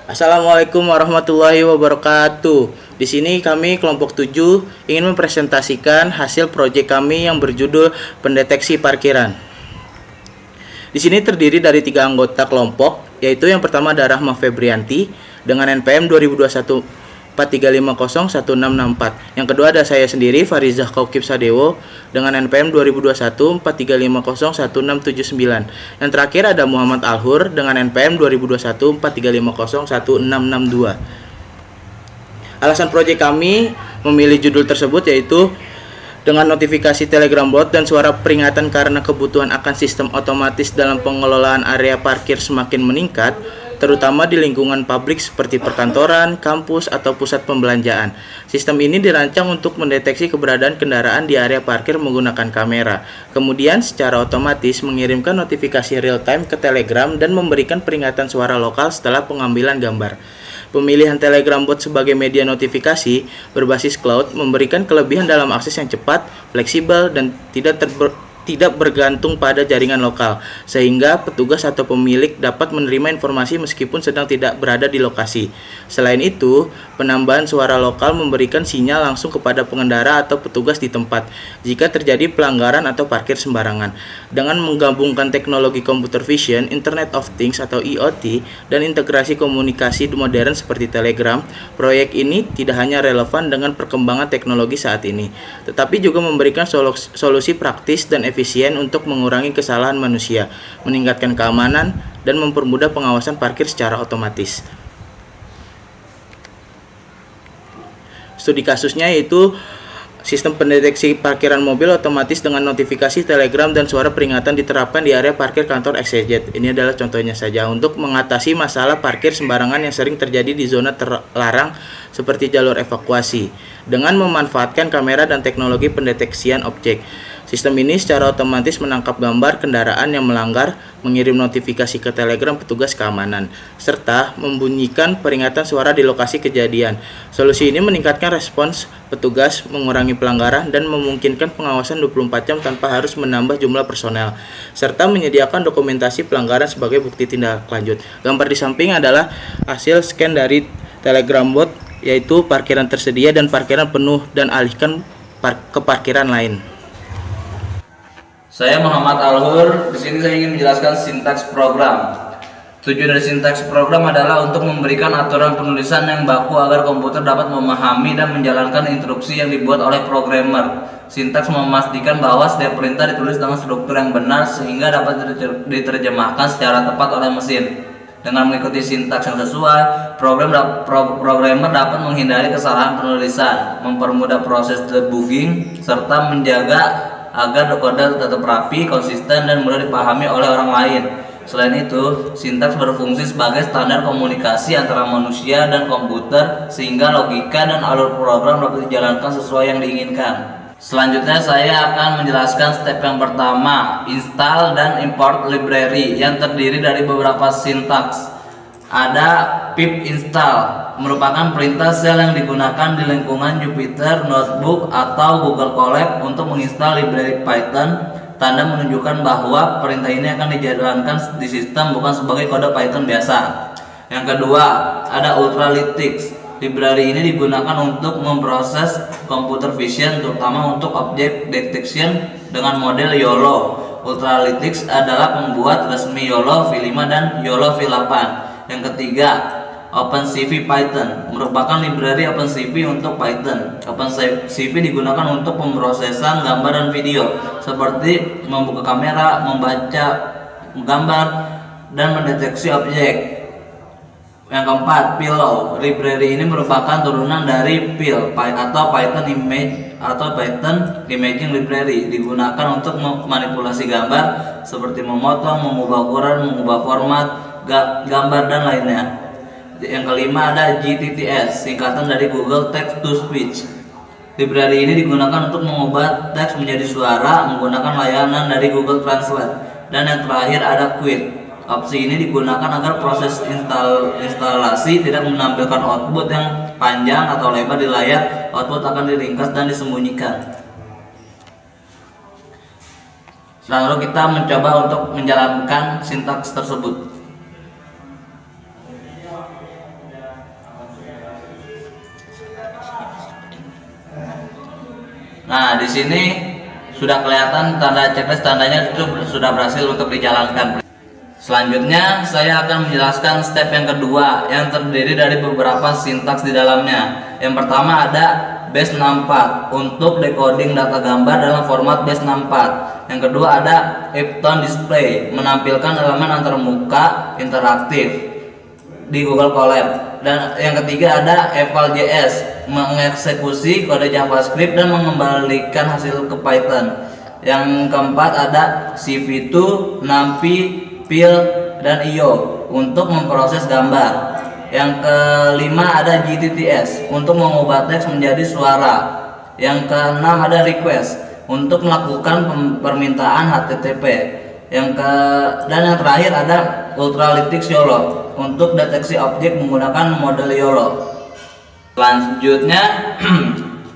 Assalamualaikum warahmatullahi wabarakatuh. Di sini kami kelompok 7 ingin mempresentasikan hasil proyek kami yang berjudul pendeteksi parkiran. Di sini terdiri dari 3 anggota kelompok, yaitu yang pertama ada Rahma Febrianti dengan NPM 2021 4350164. Yang kedua ada saya sendiri Farizah Kaukib Sadewo dengan NPM 2021 435011679. Yang terakhir ada Muhammad Alhur dengan NPM 2021 435011662. Alasan proyek kami memilih judul tersebut yaitu dengan notifikasi Telegram bot dan suara peringatan karena kebutuhan akan sistem otomatis dalam pengelolaan area parkir semakin meningkat, terutama di lingkungan publik seperti perkantoran, kampus, atau pusat pembelanjaan. Sistem ini dirancang untuk mendeteksi keberadaan kendaraan di area parkir menggunakan kamera. Kemudian secara otomatis mengirimkan notifikasi real-time ke Telegram dan memberikan peringatan suara lokal setelah pengambilan gambar. Pemilihan Telegram bot sebagai media notifikasi berbasis cloud memberikan kelebihan dalam akses yang cepat, fleksibel, dan tidak bergantung pada jaringan lokal, sehingga petugas atau pemilik dapat menerima informasi meskipun sedang tidak berada di lokasi. Selain itu, penambahan suara lokal memberikan sinyal langsung kepada pengendara atau petugas di tempat jika terjadi pelanggaran atau parkir sembarangan. Dengan menggabungkan teknologi computer vision, Internet of Things atau IoT, dan integrasi komunikasi modern seperti Telegram, proyek ini tidak hanya relevan dengan perkembangan teknologi saat ini, tetapi juga memberikan solusi praktis dan efisien untuk mengurangi kesalahan manusia, meningkatkan keamanan, dan mempermudah pengawasan parkir secara otomatis. Studi kasusnya yaitu sistem pendeteksi parkiran mobil otomatis dengan notifikasi Telegram dan suara peringatan diterapkan di area parkir kantor XYZ. Ini adalah contohnya saja untuk mengatasi masalah parkir sembarangan yang sering terjadi di zona terlarang seperti jalur evakuasi dengan memanfaatkan kamera dan teknologi pendeteksian objek. Sistem ini secara otomatis menangkap gambar kendaraan yang melanggar, mengirim notifikasi ke Telegram petugas keamanan, serta membunyikan peringatan suara di lokasi kejadian. Solusi ini meningkatkan respons petugas, mengurangi pelanggaran, dan memungkinkan pengawasan 24 jam tanpa harus menambah jumlah personel, serta menyediakan dokumentasi pelanggaran sebagai bukti tindak lanjut. Gambar di samping adalah hasil scan dari Telegram bot, yaitu parkiran tersedia dan parkiran penuh dan alihkan ke parkiran lain. Saya Muhammad Alhur. Di sini saya ingin menjelaskan sintaks program. Tujuan dari sintaks program adalah untuk memberikan aturan penulisan yang baku agar komputer dapat memahami dan menjalankan instruksi yang dibuat oleh programmer. Sintaks memastikan bahwa setiap perintah ditulis dengan struktur yang benar sehingga dapat diterjemahkan secara tepat oleh mesin. Dengan mengikuti sintaks yang sesuai, programmer dapat menghindari kesalahan penulisan, mempermudah proses debugging, serta menjaga agar kode tetap rapi, konsisten, dan mudah dipahami oleh orang lain. Selain itu, sintaks berfungsi sebagai standar komunikasi antara manusia dan komputer sehingga logika dan alur program dapat dijalankan sesuai yang diinginkan. Selanjutnya saya akan menjelaskan step yang pertama, install dan import library yang terdiri dari beberapa sintaks. Ada pip install, merupakan perintah shell yang digunakan di lingkungan Jupyter Notebook atau Google Colab untuk menginstal library Python. Tanda menunjukkan bahwa perintah ini akan dijalankan di sistem bukan sebagai kode Python biasa. Yang kedua, ada Ultralytics. Library ini digunakan untuk memproses computer vision, terutama untuk object detection dengan model YOLO. Ultralytics adalah pembuat resmi YOLO v5 dan YOLO v8. Yang ketiga, OpenCV Python, merupakan library OpenCV untuk Python. OpenCV digunakan untuk pemrosesan gambar dan video, seperti membuka kamera, membaca gambar, dan mendeteksi objek. Yang keempat, Pillow. Library ini merupakan turunan dari PIL atau Python Image atau Python Imaging Library, digunakan untuk memanipulasi gambar seperti memotong, mengubah ukuran, mengubah format gambar, dan lainnya. Yang kelima ada GTTS, singkatan dari Google Text to Speech. Library ini digunakan untuk mengubah teks menjadi suara menggunakan layanan dari Google Translate. Dan yang terakhir ada Quit. Opsi ini digunakan agar proses instalasi tidak menampilkan output yang panjang atau lebar di layar. Output akan diringkas dan disembunyikan. Lalu kita mencoba untuk menjalankan sintaks tersebut. Nah, di sini sudah kelihatan tanda checklist, tandanya itu sudah berhasil untuk dijalankan. Selanjutnya saya akan menjelaskan step yang kedua yang terdiri dari beberapa sintaks di dalamnya. Yang pertama ada base64 untuk decoding data gambar dalam format base64. Yang kedua ada Epton Display menampilkan elemen antarmuka interaktif di Google Colab. Dan yang ketiga ada eval.js mengeksekusi kode JavaScript dan mengembalikan hasil ke Python. Yang keempat ada CV2, NumPy, Pil, dan IO untuk memproses gambar. Yang kelima ada GTTS untuk mengubah teks menjadi suara. Yang keenam ada request untuk melakukan permintaan HTTP. Dan yang terakhir ada Ultralytics YOLO untuk deteksi objek menggunakan model YOLO. Selanjutnya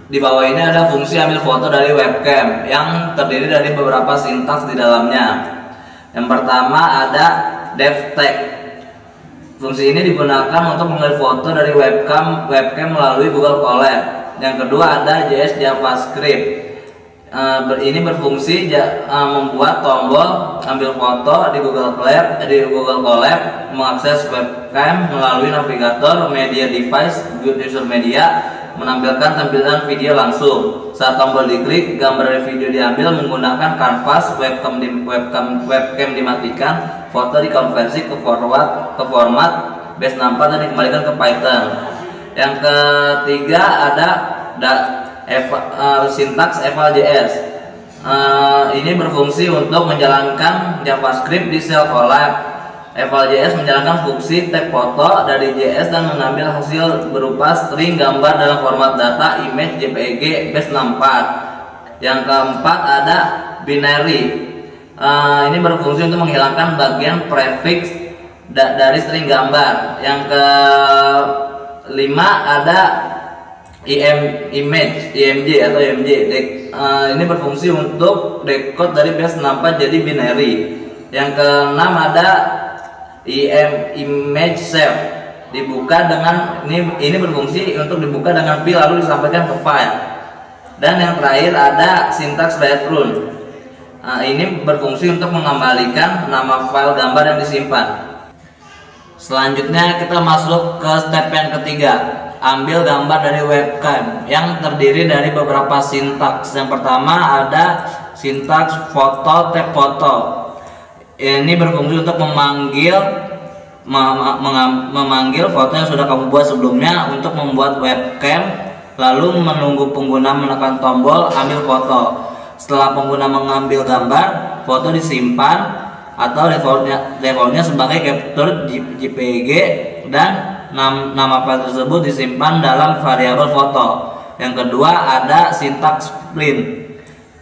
di bawah ini ada fungsi ambil foto dari webcam yang terdiri dari beberapa sintaks di dalamnya. Yang pertama ada devtag. Fungsi ini digunakan untuk mengambil foto dari webcam melalui Google Colab. Yang kedua ada JS JavaScript. Ini berfungsi membuat tombol ambil foto di Google Colab, mengakses webcam melalui navigator media device user media, menampilkan tampilan video langsung. Saat tombol diklik, gambar dan video diambil menggunakan kanvas, webcam dimatikan, foto dikonversi ke format base64 dan dikembalikan ke Python. Yang ketiga ada sintaks eval.js. Ini berfungsi untuk menjalankan JavaScript di sel Colab. Eval.js menjalankan fungsi tag foto dari JS dan mengambil hasil berupa string gambar dalam format data image JPEG base64. Yang keempat ada binary. Ini berfungsi untuk menghilangkan bagian prefix dari string gambar. Yang kelima ada IMG atau IMG. Ini berfungsi untuk decode dari base64 jadi binary. Yang keenam ada image save, dibuka dengan ini berfungsi untuk dibuka dengan file lalu disampaikan ke file. Dan yang terakhir ada sintaks return. Ini berfungsi untuk mengembalikan nama file gambar yang disimpan. Selanjutnya kita masuk ke step yang ketiga, ambil gambar dari webcam yang terdiri dari beberapa sintaks. Yang pertama ada sintaks foto tag foto. Ini berfungsi untuk memanggil foto yang sudah kamu buat sebelumnya untuk membuat webcam, lalu menunggu pengguna menekan tombol ambil foto. Setelah pengguna mengambil gambar, foto disimpan atau defaultnya sebagai capture JPG dan nama file tersebut disimpan dalam variabel foto. Yang kedua ada sintaks print.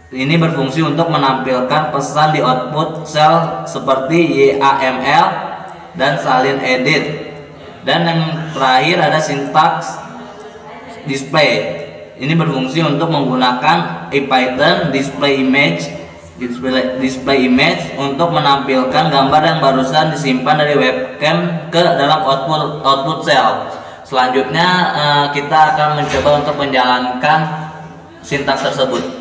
Ini berfungsi untuk menampilkan pesan di output cell seperti YAML dan salin edit. Dan yang terakhir ada sintaks display. Ini berfungsi untuk menggunakan Python display image untuk menampilkan gambar yang barusan disimpan dari webcam ke dalam output cell. Selanjutnya kita akan mencoba untuk menjalankan sintaks tersebut.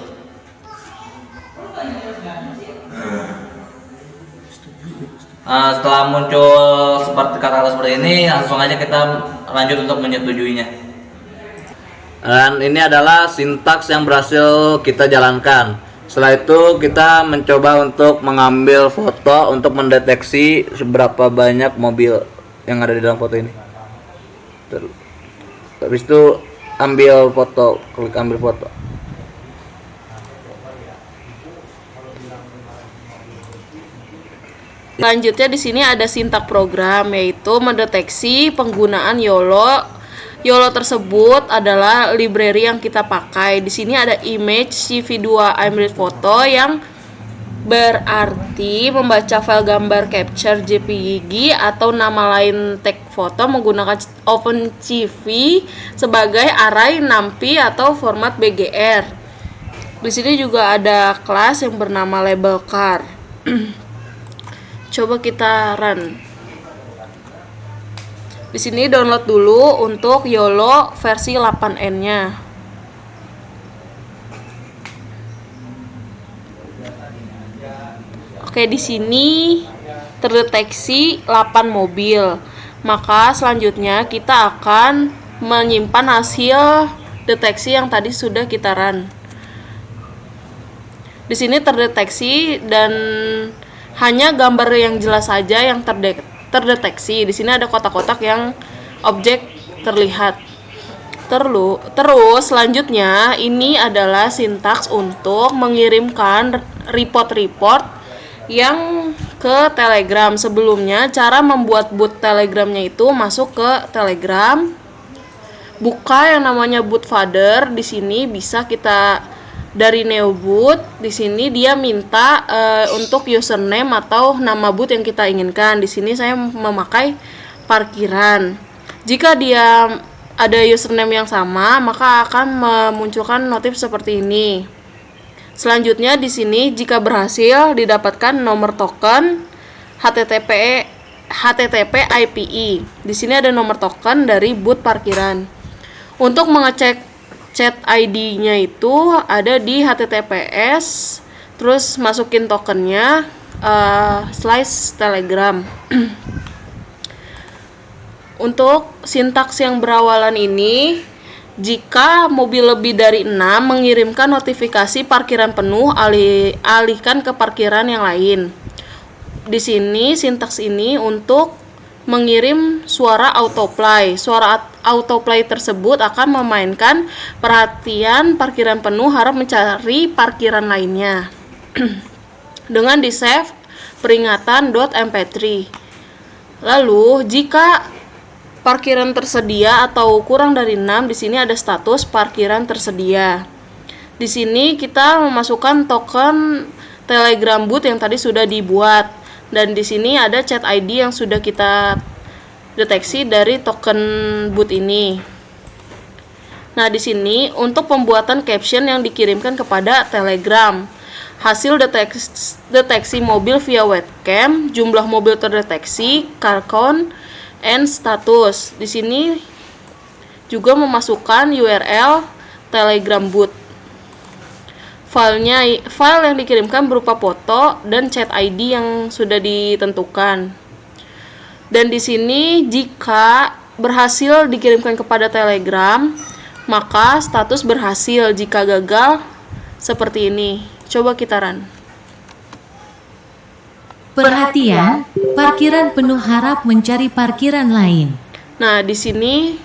Setelah muncul kata-kata seperti ini, langsung aja kita lanjut untuk menyetujuinya. Dan ini adalah sintaks yang berhasil kita jalankan. Setelah itu kita mencoba untuk mengambil foto untuk mendeteksi seberapa banyak mobil yang ada di dalam foto ini. Habis itu ambil foto, klik ambil foto. Selanjutnya di sini ada sintaks program, yaitu mendeteksi penggunaan YOLO. YOLO tersebut adalah library yang kita pakai. Di sini ada image CV2 image foto yang berarti membaca file gambar capture JPG atau nama lain tag foto menggunakan OpenCV sebagai array NumPy atau format BGR. Di sini juga ada kelas yang bernama label car. Coba kita run. Di sini download dulu untuk YOLO versi 8N-nya. Kayak di sini terdeteksi 8 mobil. Maka selanjutnya kita akan menyimpan hasil deteksi yang tadi sudah kita run. Di sini terdeteksi dan hanya gambar yang jelas saja yang terdeteksi. Di sini ada kotak-kotak yang objek terlihat. Terus selanjutnya ini adalah sintaks untuk mengirimkan report-report yang ke Telegram. Sebelumnya cara membuat boot Telegramnya itu masuk ke Telegram, buka yang namanya boot folder. Di sini bisa kita dari Neoboot. Di sini dia minta untuk username atau nama boot yang kita inginkan. Di sini saya memakai parkiran. Jika dia ada username yang sama, maka akan memunculkan notif seperti ini. Selanjutnya di sini jika berhasil didapatkan nomor token HTTP IPE. Di sini ada nomor token dari boot parkiran. Untuk mengecek chat ID-nya itu ada di HTTPS, terus masukin tokennya slice Telegram. Untuk sintaks yang berawalan ini, jika mobil lebih dari 6 mengirimkan notifikasi parkiran penuh, alihkan ke parkiran yang lain. Di sini sintaks ini untuk mengirim suara autoplay. Suara autoplay tersebut akan memainkan perhatian parkiran penuh harap mencari parkiran lainnya. Dengan di save peringatan .mp3. Lalu jika parkiran tersedia atau kurang dari 6, di sini ada status parkiran tersedia. Di sini kita memasukkan token Telegram boot yang tadi sudah dibuat, dan di sini ada chat ID yang sudah kita deteksi dari token boot ini. Nah, di sini untuk pembuatan caption yang dikirimkan kepada Telegram. Hasil deteksi mobil via webcam, jumlah mobil terdeteksi, car count, and status. Di sini juga memasukkan URL Telegram boot. File yang dikirimkan berupa foto dan chat ID yang sudah ditentukan. Dan di sini jika berhasil dikirimkan kepada Telegram, maka status berhasil. Jika gagal, seperti ini. Coba kita run. Perhatian, parkiran penuh harap mencari parkiran lain. Nah, di sini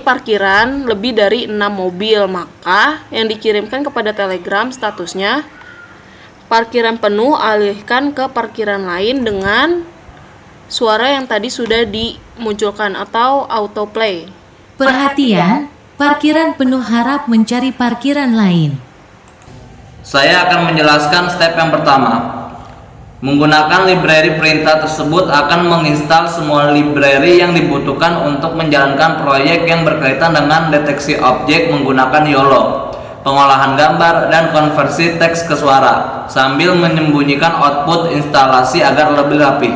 parkiran lebih dari 6 mobil, maka yang dikirimkan kepada Telegram statusnya parkiran penuh, alihkan ke parkiran lain dengan suara yang tadi sudah dimunculkan atau autoplay. Perhatian, parkiran penuh harap mencari parkiran lain. Saya akan menjelaskan step yang pertama. Menggunakan library perintah tersebut akan menginstal semua library yang dibutuhkan untuk menjalankan proyek yang berkaitan dengan deteksi objek menggunakan YOLO, pengolahan gambar, dan konversi teks ke suara, sambil menyembunyikan output instalasi agar lebih rapi.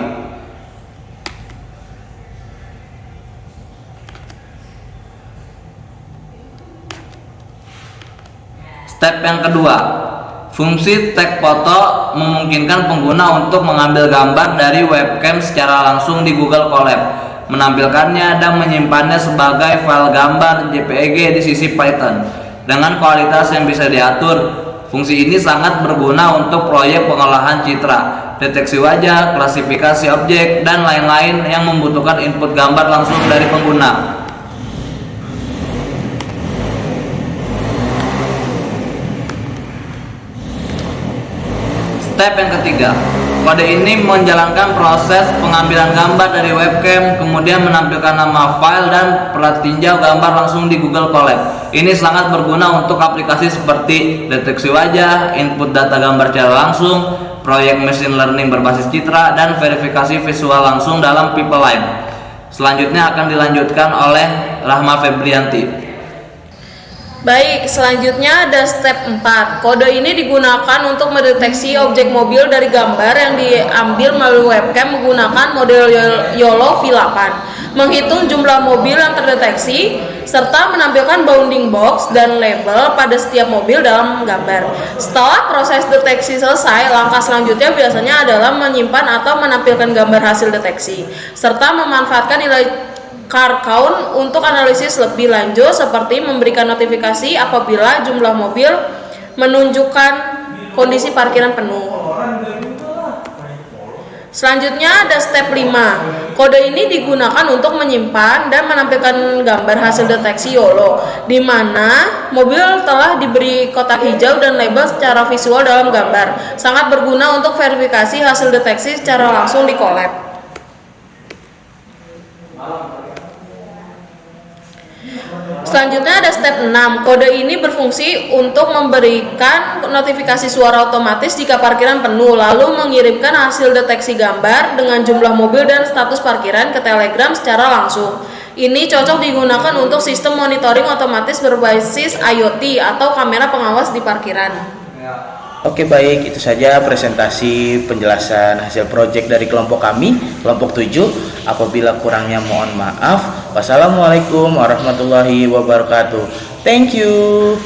Step yang kedua. Fungsi tag foto memungkinkan pengguna untuk mengambil gambar dari webcam secara langsung di Google Colab, menampilkannya dan menyimpannya sebagai file gambar JPEG di sisi Python dengan kualitas yang bisa diatur. Fungsi ini sangat berguna untuk proyek pengolahan citra, deteksi wajah, klasifikasi objek, dan lain-lain yang membutuhkan input gambar langsung dari pengguna. Step yang ketiga, kode ini menjalankan proses pengambilan gambar dari webcam, kemudian menampilkan nama file dan pratinjau gambar langsung di Google Colab. Ini sangat berguna untuk aplikasi seperti deteksi wajah, input data gambar secara langsung, proyek machine learning berbasis citra, dan verifikasi visual langsung dalam PeopleLine. Selanjutnya akan dilanjutkan oleh Rahma Febrianti. Baik, selanjutnya ada step 4. Kode ini digunakan untuk mendeteksi objek mobil dari gambar yang diambil melalui webcam menggunakan model YOLO V8, menghitung jumlah mobil yang terdeteksi, serta menampilkan bounding box dan label pada setiap mobil dalam gambar. Setelah proses deteksi selesai, langkah selanjutnya biasanya adalah menyimpan atau menampilkan gambar hasil deteksi, serta memanfaatkan nilai car count untuk analisis lebih lanjut seperti memberikan notifikasi apabila jumlah mobil menunjukkan kondisi parkiran penuh. Selanjutnya ada step 5. Kode ini digunakan untuk menyimpan dan menampilkan gambar hasil deteksi YOLO, di mana mobil telah diberi kotak hijau dan label secara visual dalam gambar. Sangat berguna untuk verifikasi hasil deteksi secara langsung di collab. Selanjutnya ada step 6. Kode ini berfungsi untuk memberikan notifikasi suara otomatis jika parkiran penuh, lalu mengirimkan hasil deteksi gambar dengan jumlah mobil dan status parkiran ke Telegram secara langsung. Ini cocok digunakan untuk sistem monitoring otomatis berbasis IoT atau kamera pengawas di parkiran. Oke, baik, itu saja presentasi penjelasan hasil proyek dari kelompok kami, kelompok 7. Apabila kurangnya mohon maaf. Wassalamualaikum warahmatullahi wabarakatuh. Thank you.